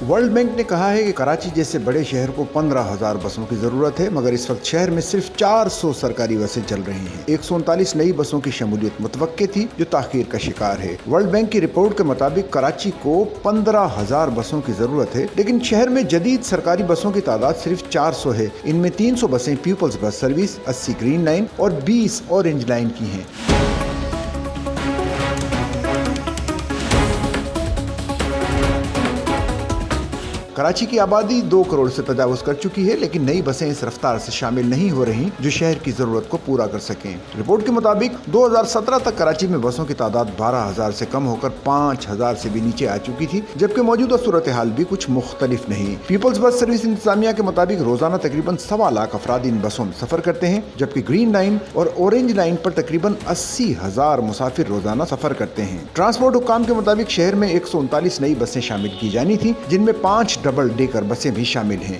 World bank نے کہا ہے کہ کراچی جیسے بڑے شہر کو 15,000 بسوں کی ضرورت ہے، مگر اس وقت شہر میں صرف 400 سرکاری بسیں چل رہی ہیں۔ 139 نئی بسوں کی شمولیت متوقع تھی جو تاخیر کا شکار ہے۔ ورلڈ بینک کی رپورٹ کے مطابق کراچی کو 15,000 بسوں کی ضرورت ہے، لیکن شہر میں جدید سرکاری بسوں کی تعداد صرف 400 ہے۔ ان میں 300 بسیں Peoples bus service, 80 green line اور 20 اورنج لائن کی ہیں۔ کراچی کی آبادی 2 کروڑ سے تجاوز کر چکی ہے، لیکن نئی بسیں اس رفتار سے شامل نہیں ہو رہی جو شہر کی ضرورت کو پورا کر سکیں۔ رپورٹ کے مطابق 2017 تک کراچی میں بسوں کی تعداد 12,000 سے کم ہو کر 5,000 سے بھی نیچے آ چکی تھی، جبکہ موجودہ صورتحال بھی کچھ مختلف نہیں۔ پیپلز بس سروس انتظامیہ کے مطابق روزانہ تقریباً 1.25 لاکھ افراد ان بسوں میں سفر کرتے ہیں، جبکہ گرین لائن اور اورنج لائن پر تقریباً 80,000 مسافر روزانہ سفر کرتے ہیں۔ ٹرانسپورٹ حکام کے مطابق شہر میں 139 نئی بسیں شامل کی جانی تھیں، جن میں 5 ڈبل ڈیکر بسیں بھی شامل ہیں۔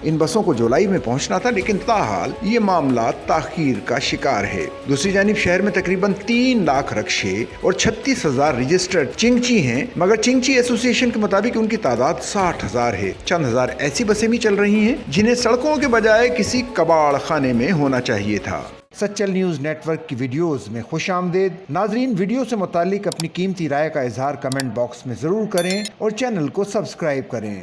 ان بسوں کو جولائی میں پہنچنا تھا، لیکن تاحال یہ معاملہ تاخیر کا شکار ہے۔ دوسری جانب شہر میں تقریباً 3 لاکھ رکشے اور 36,000 رجسٹرڈ چنگچی ہیں، مگر چنگچی ایسوسی ایشن کے مطابق ان کی تعداد 60,000 ہے۔ چند ہزار ایسی بسیں بھی چل رہی ہیں جنہیں سڑکوں کے بجائے کسی کباڑ خانے میں ہونا چاہیے تھا۔ سچل نیوز نیٹ ورک کی ویڈیوز میں خوش آمدید۔ ناظرین، ویڈیو سے متعلق اپنی قیمتی رائے کا اظہار کمنٹ باکس میں ضرور کریں اور چینل کو سبسکرائب کریں۔